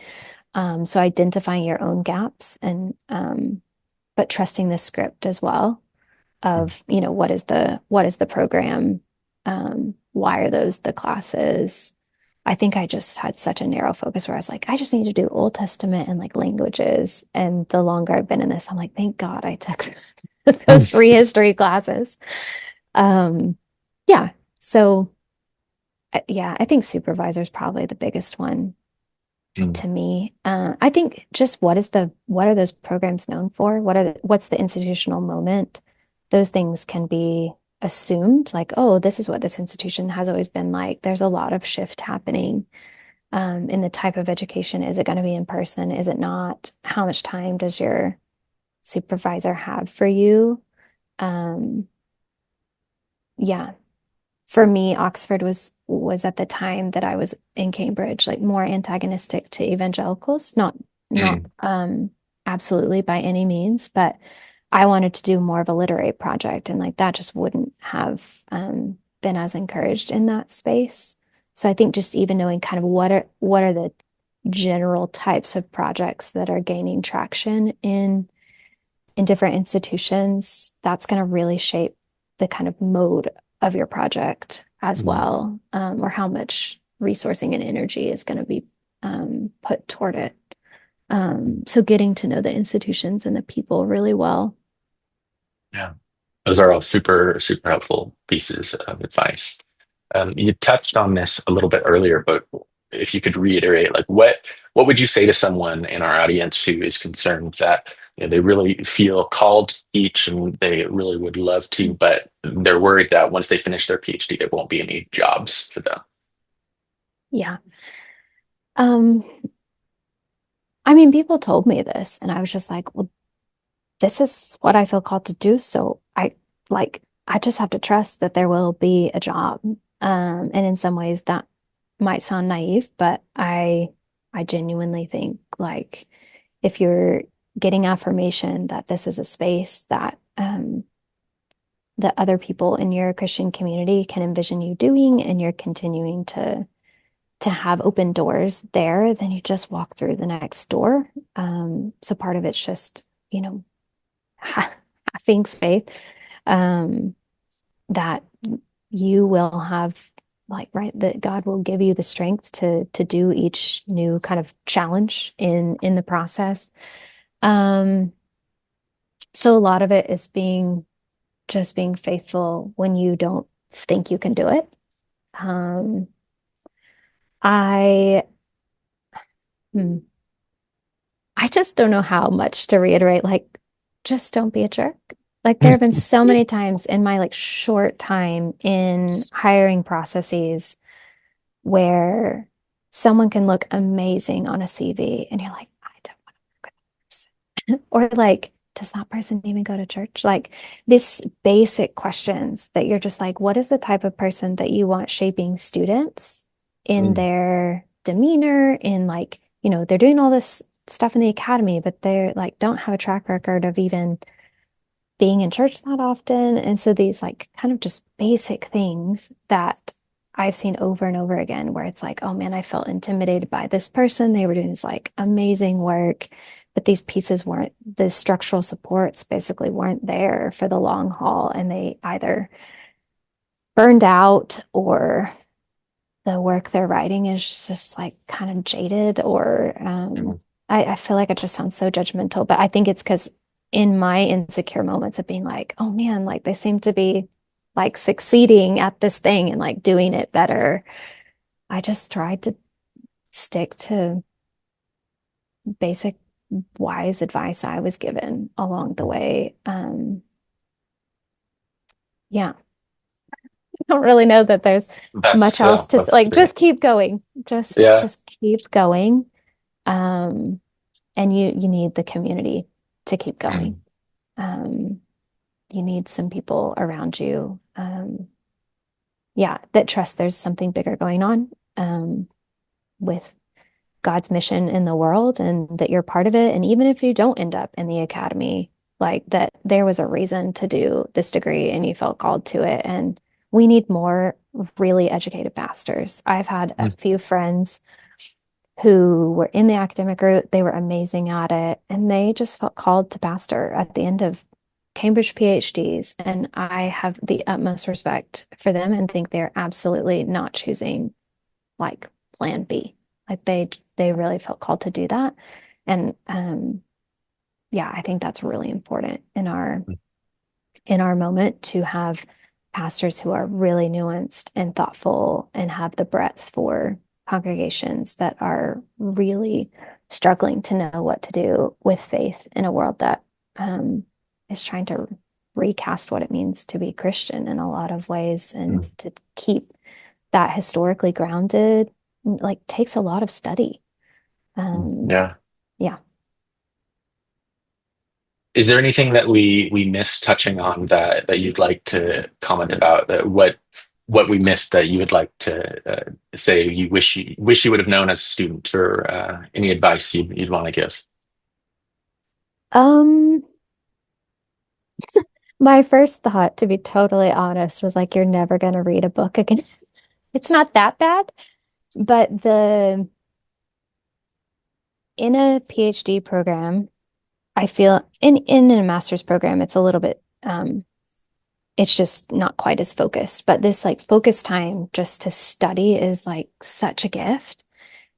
So identifying your own gaps and but trusting the script as well Mm. of, what is the program? Why are those the classes? I think I just had such a narrow focus where I was like, I just need to do Old Testament and like languages. And the longer I've been in this, I'm like, thank God I took those three history classes. Um, yeah. So yeah, I think supervisor is probably the biggest one Mm. to me. I think just what are those programs known for? What's the institutional moment? Those things can be assumed, like, oh, this is what this institution has always been like. There's a lot of shift happening in the type of education. Is it going to be in person? Is it not? How much time does your supervisor have for you? Um, yeah, for me, Oxford was at the time that I was in Cambridge, like more antagonistic to evangelicals, not Mm. absolutely by any means, but I wanted to do more of a literary project, and like that just wouldn't have been as encouraged in that space. So I think just even knowing kind of what are the general types of projects that are gaining traction in different institutions, that's going to really shape the kind of mode of your project as Mm. well, or how much resourcing and energy is going to be put toward it. So getting to know the institutions and the people really well. Yeah. Those are all super, super helpful pieces of advice. You touched on this a little bit earlier, but if you could reiterate, like what would you say to someone in our audience who is concerned that they really feel called to teach and they really would love to, but they're worried that once they finish their PhD, there won't be any jobs for them. Yeah. Um, I mean, people told me this, and I was just like, well, this is what I feel called to do. So I just have to trust that there will be a job. And in some ways that might sound naive, but I genuinely think like if you're getting affirmation that this is a space that other people in your Christian community can envision you doing, and you're continuing to have open doors there, then you just walk through the next door. So part of it's just, having faith um, that you will have like right that God will give you the strength to do each new kind of challenge in the process. Um, so a lot of it is being faithful when you don't think you can do it. Um, I hmm, I just don't know how much to reiterate, like, just don't be a jerk. Like, there have been so many times in my like short time in hiring processes where someone can look amazing on a CV and you're like, I don't want to work with that person. Or like does that person even go to church? Like these basic questions that you're just like, what is the type of person that you want shaping students in Mm. their demeanor, in like, they're doing all this stuff in the academy, but they're like don't have a track record of even being in church that often. And so these like kind of just basic things that I've seen over and over again where it's like, oh man, I felt intimidated by this person. They were doing this like amazing work, but these pieces weren't, the structural supports basically weren't there for the long haul. And they either burned out or the work they're writing is just like kind of jaded or Mm. I feel like it just sounds so judgmental, but I think it's because in my insecure moments of being like, oh man, like they seem to be like succeeding at this thing and like doing it better. I just tried to stick to basic wise advice I was given along the way. Yeah, I don't really know that there's much else to That's like, great. just keep going. Yeah. Just keep going. Um, and you need the community to keep going. Mm. Um, you need some people around you, yeah, that trust there's something bigger going on, with God's mission in the world and that you're part of it. And even if you don't end up in the academy, like that there was a reason to do this degree and you felt called to it. And we need more really educated pastors. I've had a Mm. few friends who were in the academic route. They were amazing at it, and they just felt called to pastor at the end of Cambridge PhDs. And I have the utmost respect for them and think they're absolutely not choosing like plan B. Like they really felt called to do that. And yeah, I think that's really important in our moment to have pastors who are really nuanced and thoughtful and have the breadth for congregations that are really struggling to know what to do with faith in a world that is trying to recast what it means to be Christian in a lot of ways and Mm. to keep that historically grounded, like takes a lot of study. Um, Yeah. yeah. Is there anything that we missed touching on that you'd like to comment about? What we missed that you would like to say you wish you would have known as a student, or any advice you'd want to give? Um, my first thought, to be totally honest, was like, you're never going to read a book again. It's not that bad, but in a PhD program, I feel in a master's program, it's a little bit it's just not quite as focused. But this like focus time just to study is like such a gift.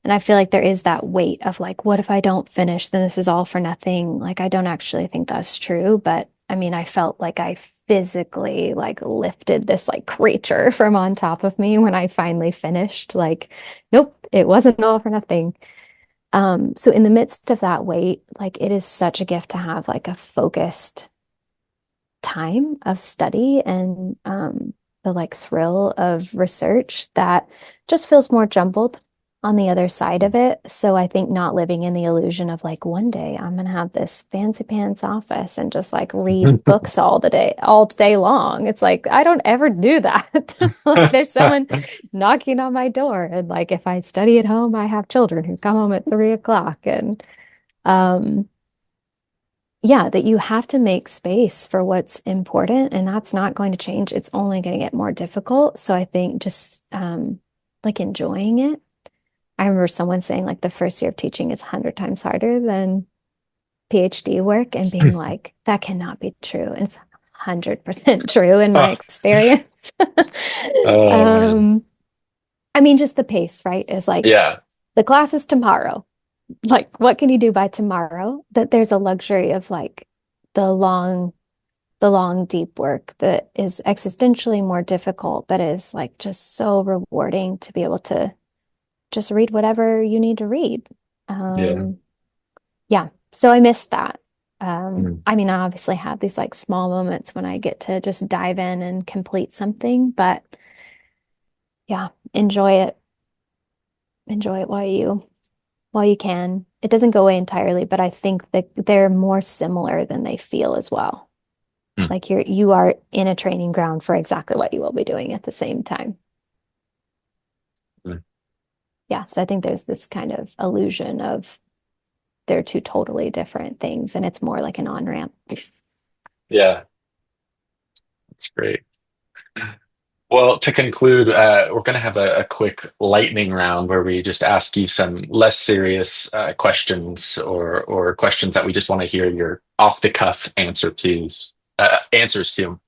And I feel like there is that weight of like, what if I don't finish? Then this is all for nothing. Like, I don't actually think that's true. But I mean, I felt like I physically like lifted this like creature from on top of me when I finally finished. Like, nope, it wasn't all for nothing. So in the midst of that weight, like it is such a gift to have like a focused time of study and the like thrill of research that just feels more jumbled on the other side of it. So I think not living in the illusion of like one day I'm gonna have this fancy pants office and just like read books all day long. It's like I don't ever do that. Like there's someone knocking on my door, and like if I study at home, I have children who come home at 3 o'clock, and um yeah, that you have to make space for what's important, and that's not going to change. It's only going to get more difficult. So I think just like enjoying it. I remember someone saying like the first year of teaching is 100 times harder than PhD work, and being like, that cannot be true. And it's 100% true in my Oh, experience. oh man. Um, I mean, just the pace, right? Is like Yeah. the class is tomorrow. Like, what can you do by tomorrow? That there's a luxury of like the long, the long, deep work that is existentially more difficult, but is like just so rewarding to be able to just read whatever you need to read. Yeah. Um, yeah, so I missed that. Mm. I mean, I obviously have these like small moments when I get to just dive in and complete something, but yeah, enjoy it. Enjoy it while you can. it doesn't go away entirely, but I think that they're more similar than they feel as well. Hmm. Like you are in a training ground for exactly what you will be doing at the same time. Hmm. Yeah, so I think there's this kind of illusion of they're two totally different things, and it's more like an on-ramp. Yeah, that's great. Well, to conclude, we're going to have a quick lightning round where we just ask you some less serious questions or questions that we just want to hear your off the cuff answers to.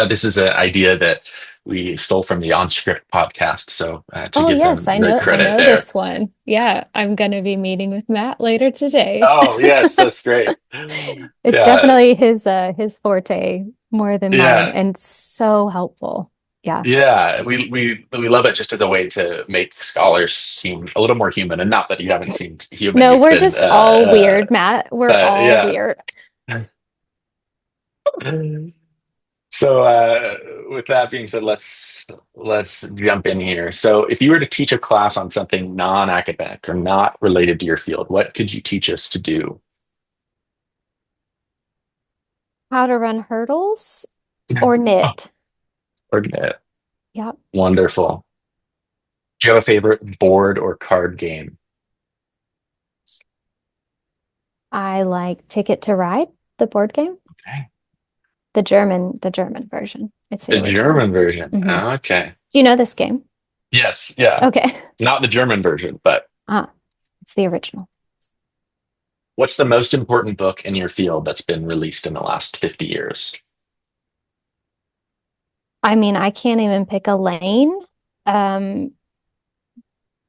This is an idea that we stole from the OnScript podcast, so to Oh give yes, them the I credit know there. this one. Yeah, I'm gonna be meeting with Matt later today. Oh, yes, that's great. It's Yeah, definitely his forte more than mine, yeah. and so helpful. Yeah. Yeah, we love it just as a way to make scholars seem a little more human, and not that you haven't seemed human. No, You've we're been, just all weird, Matt. We're but all yeah. weird. So, with that being said, let's jump in here. So, if you were to teach a class on something non-academic or not related to your field, what could you teach us to do? How to run hurdles or Oh, knit. okay. Yep. Wonderful. Do you have a favorite board or card game? I like Ticket to Ride, the board game. Okay. The German version. It's the The original. German version. Hmm. Okay. Do you know this game? Yes, yeah. Okay. Not the German version, but Ah, it's the original. what's the most important book in your field that's been released in the last 50 years? I mean, I can't even pick a lane. Um,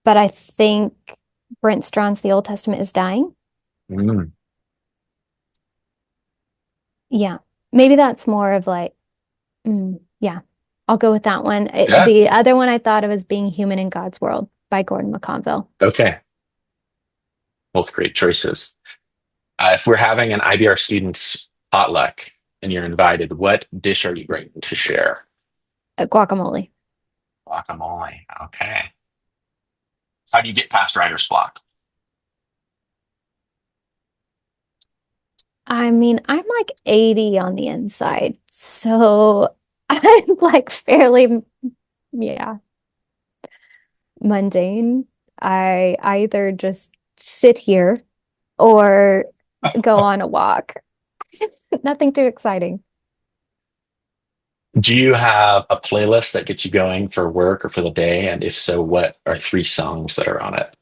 but I think Brent Strawn's The Old Testament is Dying. Mm, Yeah. Maybe that's more of like, yeah, I'll go with that one. yeah. The other one I thought of was Being Human in God's World by Gordon McConville. Okay. Both great choices. If we're having an IBR students potluck and you're invited, what dish are you bringing to share? Guacamole. Guacamole. Okay. How do you get past writer's block? I mean, I'm like 80 on the inside. So I'm like fairly, yeah, mundane. I either just sit here or go on a walk. Nothing too exciting. Do you have a playlist that gets you going for work or for the day? And if so, what are three songs that are on it?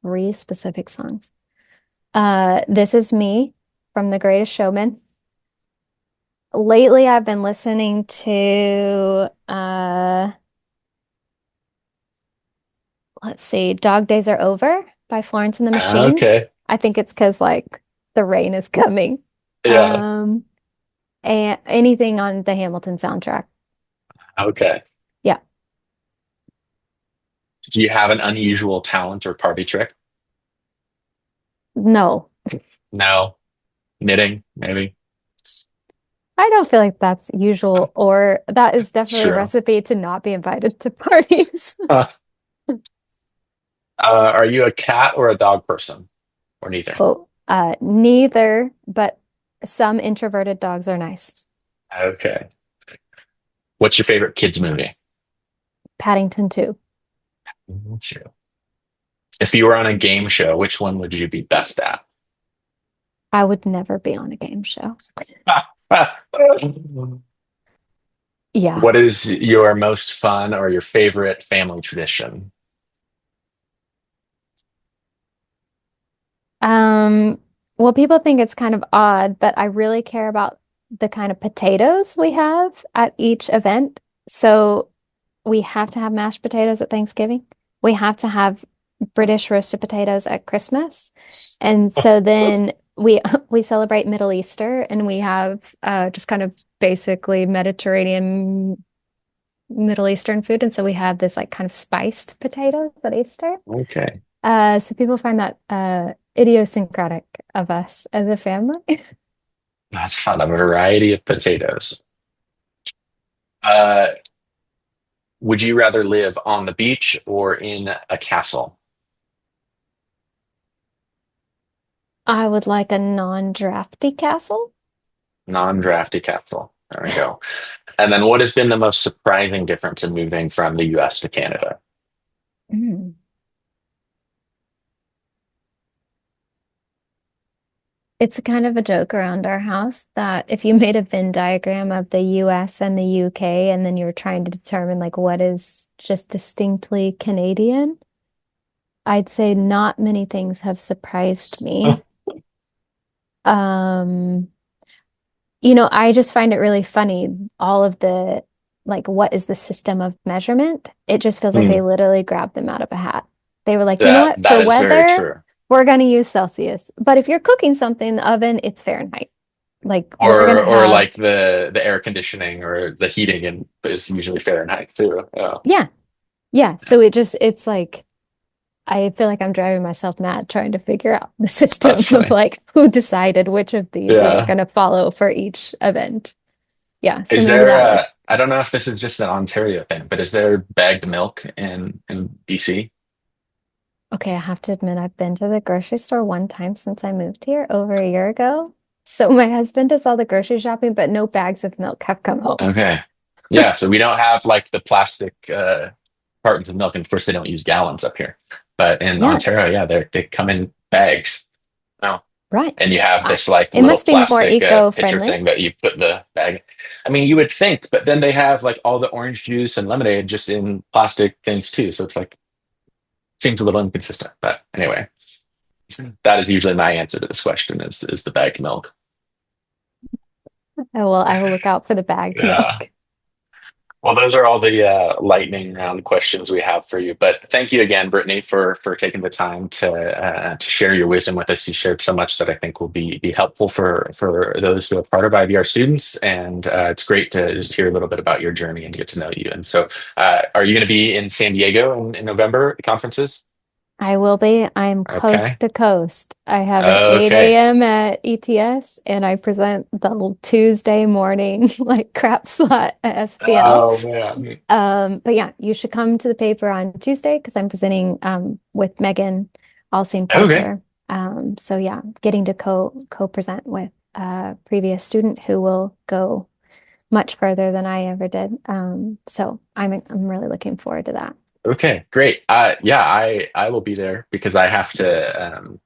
Three specific songs. This Is Me from The Greatest Showman. Lately, I've been listening to let's see, Dog Days Are Over by Florence and the Machine. Okay. I think it's because like the rain is coming. Yeah. Um, and anything on the Hamilton soundtrack. Okay. Yeah. Do you have an unusual talent or party trick? No, No. Knitting, maybe. I don't feel like that's usual, or that is It's definitely a true. recipe to not be invited to parties. Huh. Are you a cat or a dog person, or neither? Oh, neither, but some introverted dogs are nice. Okay. What's your favorite kids movie? Paddington too. True. If you were on a game show, which one would you be best at? I would never be on a game show. Yeah. What is your most fun or your favorite family tradition? Um, well, people think it's kind of odd, but I really care about the kind of potatoes we have at each event. So we have to have mashed potatoes at Thanksgiving. We have to have British roasted potatoes at Christmas. And so then we celebrate Middle Easter and we have just kind of basically Mediterranean Middle Eastern food. And so we have this like kind of spiced potatoes at Easter. Okay, So people find that idiosyncratic of us as a family. that's fun. A variety of potatoes. Uh, would you rather live on the beach or in a castle? I would like a non-drafty castle. Non-drafty capsule. There we go. And then what has been the most surprising difference in moving from the US to Canada? Mm. It's a kind of a joke around our house that if you made a Venn diagram of the US and the UK and then you were trying to determine like what is just distinctly Canadian, I'd say not many things have surprised me. Um, I just find it really funny, all of the like what is the system of measurement? It just feels like they Hmm. literally grabbed them out of a hat. They were like, you know That what? For that is very weather, true. we're gonna use Celsius. But if you're cooking something in the oven, it's Fahrenheit. Like we're Or gonna have, like the air conditioning or the heating and is usually Fahrenheit too. Yeah. yeah, yeah. Yeah. So it's like I feel like I'm driving myself mad trying to figure out the That's system of funny. like who decided which of these we were Yeah. gonna follow for each event. Yeah, so Is maybe there that was I don't know if this is just an Ontario thing, but is there bagged milk in BC? okay. I have to admit, I've been to the grocery store one time since I moved here over a year ago. So my husband does all the grocery shopping, but no bags of milk have come home. Okay. Yeah, so we don't have like the plastic cartons of milk, and of course they don't use gallons up here. But in Yeah, Ontario, yeah, they come in bags. No. right. And you have I, this like it little must be more plastic pitcher eco-friendly. thing that you put the bag. I mean, you would think, but then they have like all the orange juice and lemonade just in plastic things too. So it's like seems a little inconsistent. But anyway, that is usually my answer to this question is the bagged milk. I will look out for the bagged Yeah. milk. Well, those are all the lightning round questions we have for you. But thank you again, Brittany, for taking the time to share your wisdom with us. You shared so much that I think will be helpful for those who are part of IBR students, and it's great to just hear a little bit about your journey and get to know you. And so, are you going to be in San Diego in November at conferences? I will be. I'm Okay, coast to coast. I have an 8 okay. a.m. at ETS and I present the Tuesday morning like crap slot at SPL. Oh man. But yeah, you should come to the paper on Tuesday because I'm presenting with Megan Alsine Okay. Parker. So yeah, getting to co-present with a previous student who will go much further than I ever did. So I'm really looking forward to that. Okay, great. Yeah, I will be there because I have to.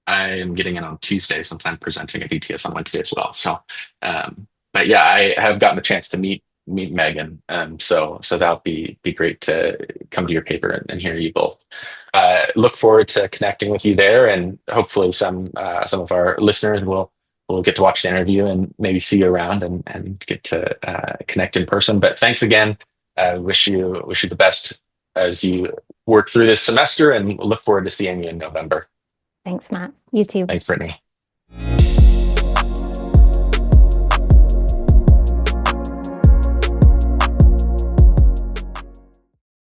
I am getting in on Tuesday since I'm presenting at ETS on Wednesday as well. So, but yeah, I have gotten a chance to meet Megan. So that'll be great to come to your paper and hear you both. Look forward to connecting with you there, and hopefully some of our listeners will get to watch the interview and maybe see you around and get to connect in person. But thanks again. Wish you the best as you work through this semester, and look forward to seeing you in November. Thanks, Matt. You too. Thanks, Brittany.